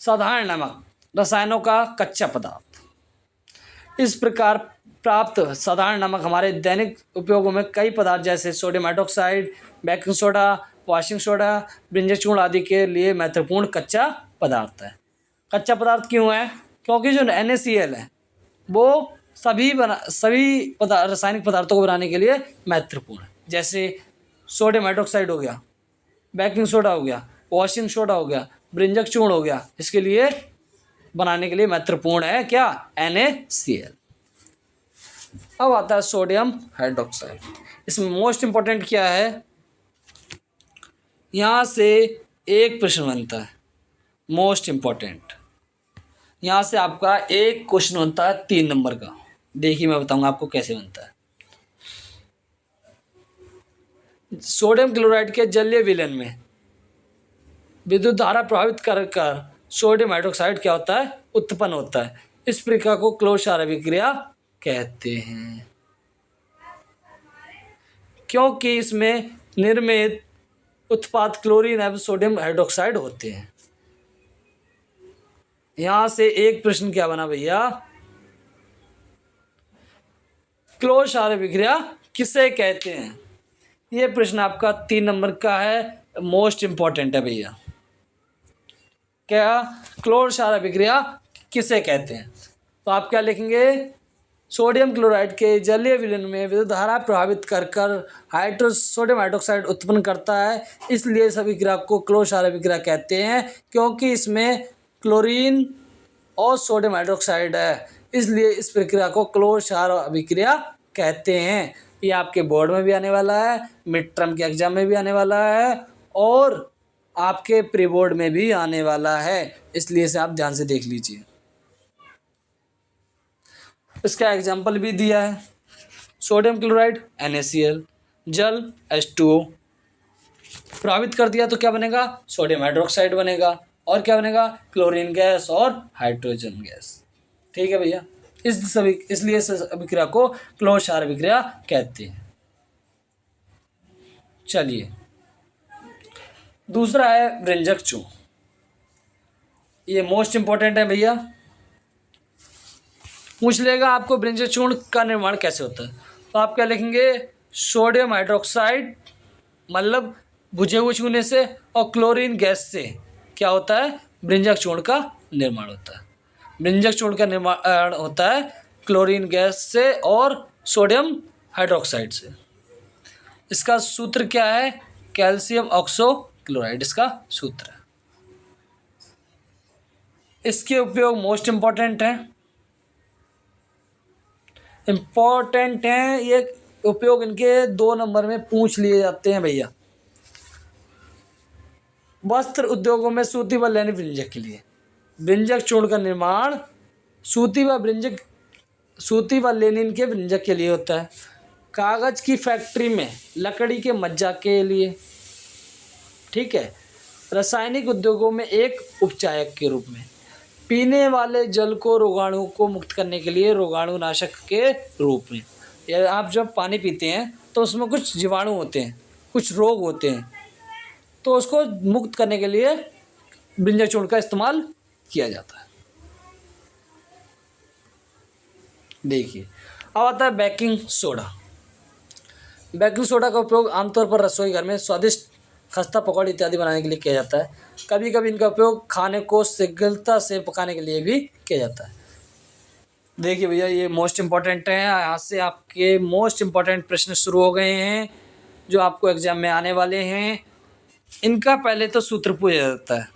साधारण नमक, रसायनों का कच्चा पदार्थ। इस प्रकार प्राप्त साधारण नमक हमारे दैनिक उपयोगों में कई पदार्थ जैसे sodium hydroxide, baking soda, washing soda, व्यंजन चूर्ण आदि के लिए महत्वपूर्ण कच्चा पदार्थ है। कच्चा पदार्थ क्यों है? क्योंकि जो NaCl है वो सभी रासायनिक पदार्थों को बनाने के लिए महत्वपूर्ण है। जैसे सोडियम हाइड्रोक्साइड हो गया, बेकिंग सोडा हो गया, वॉशिंग सोडा हो गया, व्यंजक चूर्ण हो गया, इसके लिए बनाने के लिए महत्वपूर्ण है क्या? NaCl। अब आता है सोडियम हाइड्रोक्साइड। इसमें मोस्ट इंपॉर्टेंट क्या है? यहाँ से एक प्रश्न बनता है, मोस्ट इंपॉर्टेंट। यहाँ से आपका एक क्वेश्चन बनता है 3 नंबर का। देखिए, मैं बताऊंगा आपको कैसे बनता है। सोडियम क्लोराइड के जलीय विलयन में विद्युत धारा प्रभावित कर सोडियम हाइड्रोक्साइड क्या होता है? उत्पन्न होता है। इस प्रक्रिया को क्लोज-शार अभिक्रिया कहते हैं, क्योंकि इसमें निर्मित उत्पाद क्लोरीन एवं सोडियम हाइड्रोक्साइड होते हैं। यहां से एक प्रश्न क्या बना भैया? क्लोज-शार अभिक्रिया किसे कहते हैं? ये प्रश्न आपका 3 नंबर का है, मोस्ट इंपॉर्टेंट है भैया। क्या क्लोज-शार अभिक्रिया किसे कहते हैं? तो आप क्या लिखेंगे? सोडियम क्लोराइड के जलीय विलयन में विद्युत धारा प्रभावित कर सोडियम हाइड्रोक्साइड उत्पन्न करता है। इसलिए इस अभिक्रिया को क्लोज-शार अभिक्रिया कहते हैं, क्योंकि इसमें क्लोरीन और सोडियम हाइड्रोक्साइड है। इसलिए इस प्रक्रिया को क्लोज-शार अभिक्रिया कहते हैं। ये आपके बोर्ड में भी आने वाला है, मिड टर्म के एग्जाम में भी आने वाला है और आपके प्री बोर्ड में भी आने वाला है। इसलिए इसे आप ध्यान से देख लीजिए। इसका एग्जाम्पल भी दिया है। सोडियम क्लोराइड NaCl, जल H2O प्रभावित कर दिया तो क्या बनेगा? सोडियम हाइड्रोक्साइड बनेगा। और क्या बनेगा? क्लोरीन गैस और हाइड्रोजन गैस। ठीक है भैया। इसलिए इस अभिक्रिया को क्लोज-शार अभिक्रिया कहते हैं। चलिए, दूसरा है व्यंजक चूर्ण। ये मोस्ट इंपॉर्टेंट है भैया। पूछ लेगा आपको व्यंजक चूर्ण का निर्माण कैसे होता है, तो आप क्या लिखेंगे? सोडियम हाइड्रोक्साइड मतलब बुझे हुए चूने से और क्लोरीन गैस से क्या होता है? व्यंजक चूर्ण का निर्माण होता है। व्यंजक चूर्ण का निर्माण होता है क्लोरीन गैस से और सोडियम हाइड्रोक्साइड से। इसका सूत्र क्या है? कैल्शियम ऑक्सोक्लोराइड इसका सूत्र है। इसके उपयोग मोस्ट इंपॉर्टेंट हैं, ये उपयोग इनके 2 नंबर में पूछ लिए जाते हैं भैया। वस्त्र उद्योगों में सूती व लैनिन व्यंजक के लिए व्यंजक चूर्ण का निर्माण सूती व लेनिन के व्यंजक के लिए होता है। कागज की फैक्ट्री में लकड़ी के मज्जा के लिए, ठीक है। रासायनिक उद्योगों में एक उपचायक के रूप में, पीने वाले जल को रोगाणु को मुक्त करने के लिए रोगाणुनाशक के रूप में। या आप जब पानी पीते हैं तो उसमें कुछ जीवाणु होते हैं, कुछ रोग होते हैं, तो उसको मुक्त करने के लिए व्यंजक चूर्ण का इस्तेमाल किया जाता है। देखिए, अब आता है बेकिंग सोडा। बेकिंग सोडा का उपयोग आमतौर पर रसोई घर में स्वादिष्ट खस्ता पकौड़ी इत्यादि बनाने के लिए किया जाता है। कभी कभी इनका उपयोग खाने को शीघ्रता से पकाने के लिए भी किया जाता है। देखिए भैया, ये मोस्ट इम्पॉर्टेंट है। यहाँ से आपके मोस्ट इम्पॉर्टेंट प्रश्न शुरू हो गए हैं जो आपको एग्जाम में आने वाले हैं। इनका पहले तो सूत्र पूछा जाता है।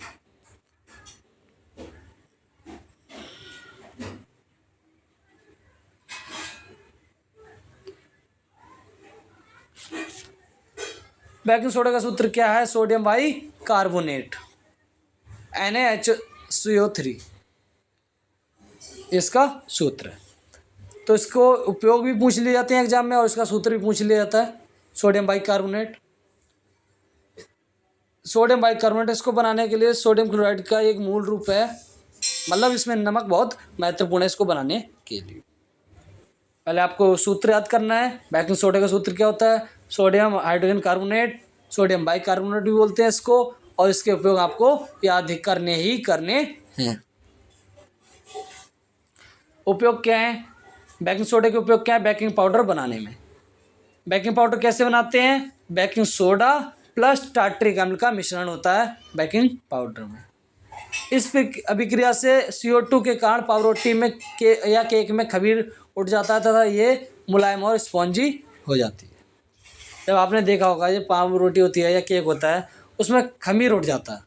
बेकिंग सोडा का सूत्र क्या है? सोडियम बाई कार्बोनेट NaHCO3 इसका सूत्र है। तो इसको उपयोग भी पूछ लिए जाते हैं एग्जाम में और इसका सूत्र भी पूछ लिया जाता है, sodium by carbonate. Sodium by carbonate इसको बनाने के लिए सोडियम क्लोराइड का एक मूल रूप है, मतलब इसमें नमक बहुत महत्वपूर्ण है इसको बनाने के लिए। पहले आपको सूत्र याद करना है। बेकिंग सोडा का सूत्र क्या होता है? Sodium hydrogen carbonate, sodium by carbonate भी बोलते हैं इसको, और इसके उपयोग आपको याद करने ही करने हैं। उपयोग क्या है बेकिंग सोडा के? उपयोग क्या है बेकिंग पाउडर बनाने में? बेकिंग पाउडर कैसे बनाते हैं? बेकिंग सोडा प्लस टार्टरिक अम्ल का मिश्रण होता है बेकिंग पाउडर में। इस अभिक्रिया से CO2 के कारण पावरोटी में या केक में खमीर उठ जाता है तथा ये मुलायम और स्पॉन्जी हो जाती है। जब आपने देखा होगा ये पाव रोटी होती है या केक होता है उसमें खमीर उठ जाता है,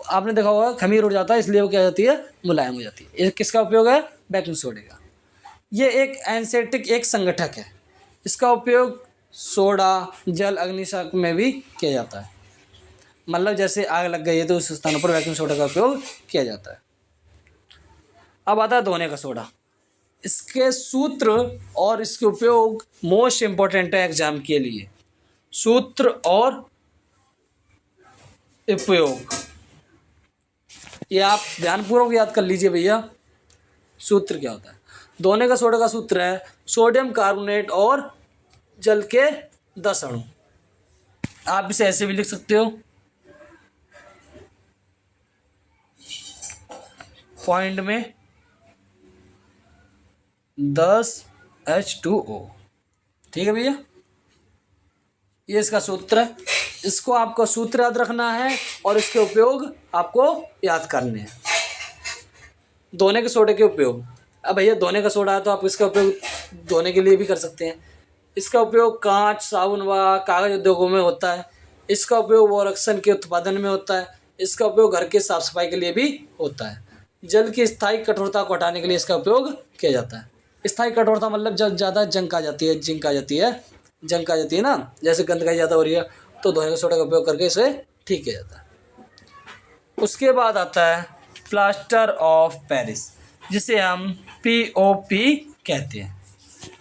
आपने देखा होगा खमीर उठ जाता है, इसलिए वो क्या जाती है? मुलायम हो जाती है। ये किसका उपयोग है? बेकिंग सोडे का। ये एक एंसेटिक एक संगठक है। इसका उपयोग सोडा जल अग्निशामक में भी किया जाता है, मतलब जैसे आग लग गई है तो उस स्थानों पर बेकिंग सोडा का उपयोग किया जाता है। अब आता है धोने का सोडा। इसके सूत्र और इसके उपयोग मोस्ट इम्पोर्टेंट है एग्जाम के लिए। सूत्र और उपयोग ये आप ध्यानपूर्वक याद कर लीजिए भैया। सूत्र क्या होता है? धोने का सोडा का सूत्र है सोडियम कार्बोनेट और जल के 10 अणु। आप इसे ऐसे भी लिख सकते हो, पॉइंट में 10 H2O। ठीक है भैया, ये इसका सूत्र है। इसको आपको सूत्र याद रखना है और इसके उपयोग आपको याद करने हैं। धोने के सोडे के उपयोग। अब भैया धोने का सोडा है तो आप इसका उपयोग धोने के लिए भी कर सकते हैं। इसका उपयोग कांच, साबुन व कागज उद्योगों में होता है। इसका उपयोग बोरक्सन के उत्पादन में होता है। इसका उपयोग घर के साफ सफाई के लिए भी होता है। जल की स्थायी कठोरता को हटाने के लिए इसका उपयोग किया जाता है। स्थायी कठोरता मतलब जब ज़्यादा जंग आ जाती है, जंग आ जाती है ना, जैसे गंदगी ज़्यादा हो रही है तो धोने का सोडा का उपयोग करके इसे ठीक किया जाता है। उसके बाद आता है प्लास्टर ऑफ पेरिस, जिसे हम POP कहते हैं।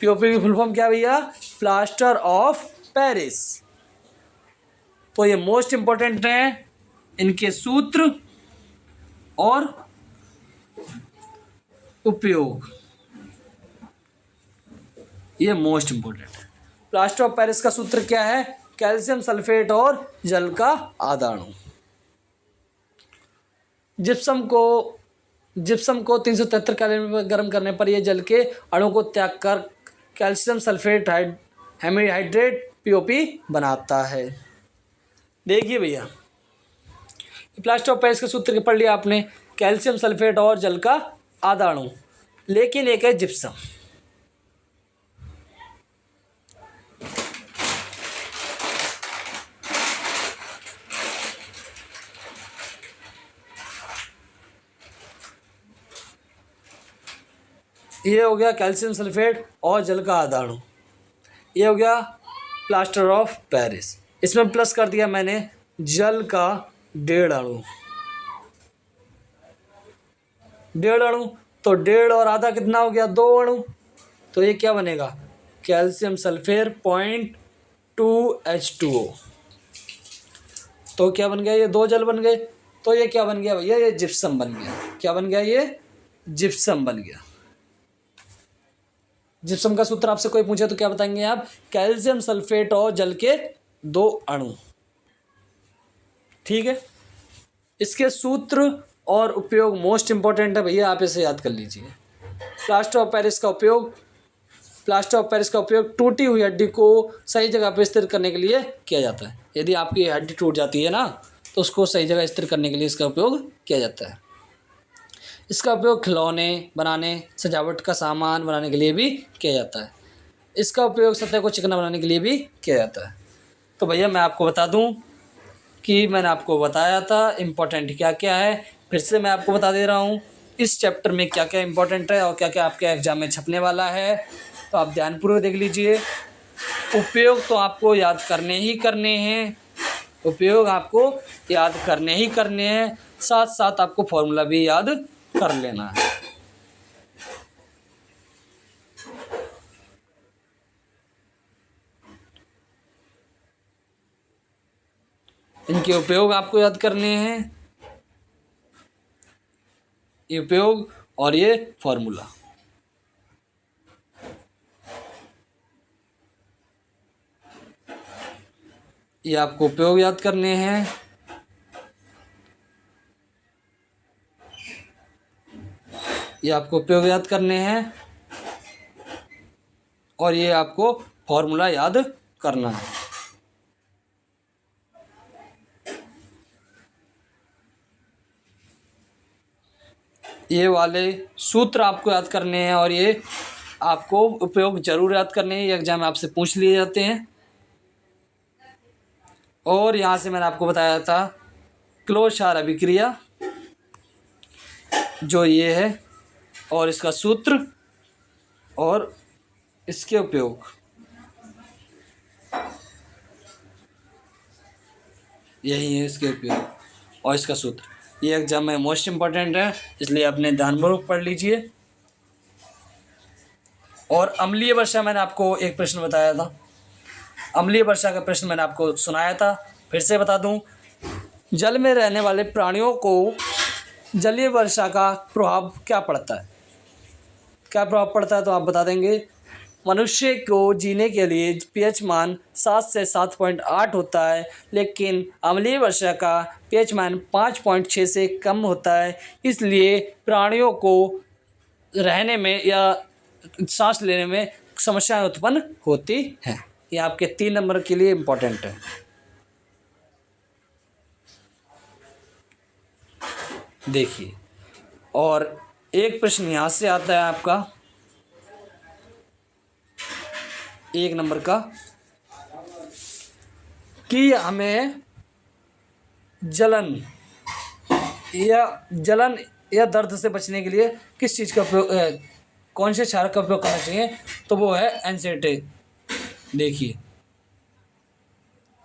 POP की फुल फॉर्म क्या भैया? Plaster of Paris. तो ये मोस्ट इम्पोर्टेंट है, इनके सूत्र और उपयोग ये मोस्ट इम्पोर्टेंट है। प्लास्टर ऑफ पेरिस का सूत्र क्या है? कैल्शियम सल्फेट और जल का आधा अणु। जिप्सम को 373 कैलोरी पर गर्म करने पर यह जल के अणु को त्याग कर कैल्शियम सल्फेट हेमीहाइड्रेट POP बनाता है। देखिए भैया, प्लास्टर ऑफ पेरिस का सूत्र पढ़ लिया आपने, कैल्शियम सल्फेट और जल का आधा अणु, लेकिन एक है जिप्सम। ये हो गया कैल्शियम सल्फेट और जल का आधा अणु। ये हो गया प्लास्टर ऑफ पेरिस। इसमें प्लस कर दिया मैंने जल का 1.5 अणु। 1.5 अणु तो 1.5 और आधा कितना हो गया? 2 अणु। तो ये क्या बनेगा? Calcium sulphate 0.2 H2O। तो क्या बन गया? ये 2 जल बन गए। तो ये क्या बन गया भैया? ये जिप्सम बन गया। क्या बन गया? ये जिप्सम बन गया। जिप्सम का सूत्र आपसे कोई पूछे तो क्या बताएंगे आप? कैल्शियम सल्फेट और जल के 2 अणु। ठीक है, इसके सूत्र और उपयोग मोस्ट इंपॉर्टेंट है भैया, आप इसे याद कर लीजिए। प्लास्टर ऑफ पेरिस का उपयोग टूटी हुई हड्डी को सही जगह पर स्थिर करने के लिए किया जाता है। यदि आपकी हड्डी टूट जाती है ना तो उसको सही जगह स्थिर करने के लिए इसका उपयोग किया जाता है। इसका उपयोग खिलौने बनाने, सजावट का सामान बनाने के लिए भी किया जाता है। इसका उपयोग सतह को चिकना बनाने के लिए भी किया जाता है। तो भैया मैं आपको बता दूं कि मैंने आपको बताया था इम्पोर्टेंट क्या क्या है, फिर से मैं आपको बता दे रहा हूं इस चैप्टर में क्या क्या इम्पोर्टेंट है और क्या क्या आपके एग्जाम में छपने वाला है। तो आप ध्यानपूर्वक देख लीजिए। उपयोग तो आपको याद करने ही करने हैं, उपयोग आपको याद करने ही करने हैं, साथ साथ आपको फॉर्मूला भी याद कर लेना है। इनके उपयोग आपको याद करने हैं, ये उपयोग और ये फॉर्मूला। ये आपको उपयोग याद करने हैं, ये आपको उपयोग याद करने हैं, और ये आपको फॉर्मूला याद करना है। ये वाले सूत्र आपको याद करने हैं और ये आपको उपयोग जरूर याद करने हैं, ये एग्जाम में आपसे पूछ लिए जाते हैं। और यहाँ से मैंने आपको बताया था क्लोशार अभिक्रिया जो ये है, और इसका सूत्र और इसके उपयोग, यही है इसके उपयोग और इसका सूत्र। ये एग्जाम में मोस्ट इम्पॉर्टेंट है, इसलिए अपने ध्यानपूर्वक पढ़ लीजिए। और अम्लीय वर्षा मैंने आपको एक प्रश्न बताया था, अम्लीय वर्षा का प्रश्न मैंने आपको सुनाया था, फिर से बता दूं। जल में रहने वाले प्राणियों को जलीय वर्षा का प्रभाव क्या पड़ता है, क्या प्रभाव पड़ता है तो आप बता देंगे। मनुष्य को जीने के लिए pH मान 7 से 7.8 होता है, लेकिन अम्लीय वर्षा का pH मान 5.6 से कम होता है, इसलिए प्राणियों को रहने में या सांस लेने में समस्याएं उत्पन्न होती हैं। ये आपके 3 नंबर के लिए इम्पोर्टेंट है। देखिए, और एक प्रश्न यहाँ से आता है आपका 1 नंबर का कि हमें जलन या दर्द से बचने के लिए किस चीज़ का उपयोग, कौन से क्षारक का उपयोग करना चाहिए, तो वो है एनसेटेट। देखिए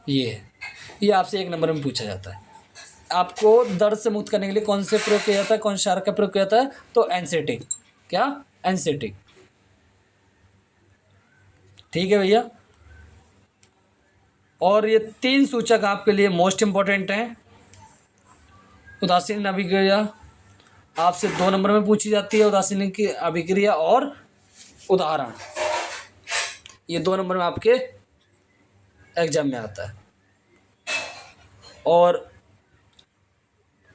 ये आपसे 1 नंबर में पूछा जाता है, आपको दर्द से मुक्त करने के लिए कौन से प्रयोग किया जाता है, कौन क्षारक का प्रयोग किया जाता है, तो एनसेटिक। क्या? एनसेटिक। ठीक है भैया। और ये 3 सूचक आपके लिए मोस्ट इंपॉर्टेंट हैं। उदासीन अभिक्रिया आपसे 2 नंबर में पूछी जाती है, उदासीन की अभिक्रिया और उदाहरण, ये 2 नंबर में आपके एग्जाम में आता है। और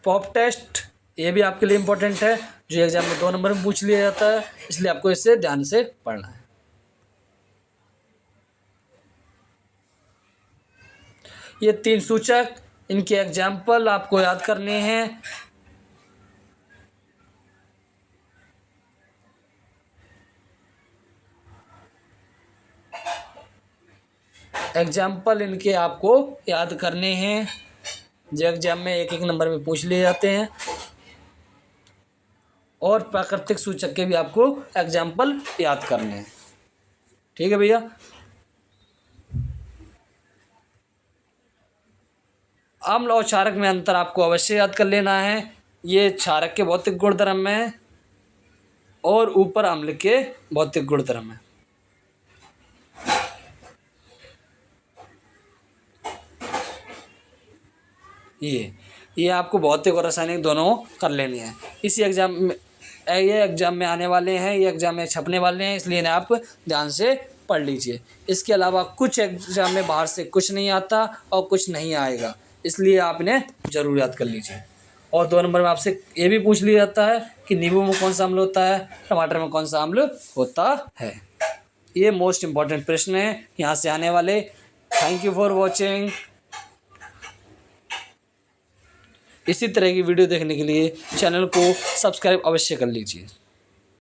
पॉप टेस्ट ये भी आपके लिए इम्पोर्टेंट है, जो एग्जाम में 2 नंबर में पूछ लिया जाता है, इसलिए आपको इससे ध्यान से पढ़ना है। ये 3 सूचक, इनके एग्जाम्पल आपको याद करने हैं। एग्जाम्पल इनके आपको याद करने हैं, जो एग्जाम में 1-1 नंबर में पूछ लिए जाते हैं। और प्राकृतिक सूचक के भी आपको एग्जाम्पल याद करने हैं। ठीक है भैया। अम्ल और क्षारक में अंतर आपको अवश्य याद कर लेना है। ये क्षारक के भौतिक गुणधर्म है और ऊपर अम्ल के भौतिक गुणधर्म है। ये आपको भौतिक और रासायनिक दोनों कर लेने हैं। इसी एग्जाम में, ये एग्जाम में आने वाले हैं, ये एग्जाम में छपने वाले हैं, इसलिए इन्हें आप ध्यान से पढ़ लीजिए। इसके अलावा कुछ एग्जाम में बाहर से कुछ नहीं आता और कुछ नहीं आएगा, इसलिए आप इन्हें ज़रूर याद कर लीजिए। और 2 नंबर में आपसे ये भी पूछ लिया जाता है कि नींबू में कौन सा अम्ल होता है, टमाटर में कौन सा अम्ल होता है। ये मोस्ट इम्पॉर्टेंट प्रश्न है यहाँ से आने वाले। Thank you for watching. इसी तरह की वीडियो देखने के लिए चैनल को सब्सक्राइब अवश्य कर लीजिए।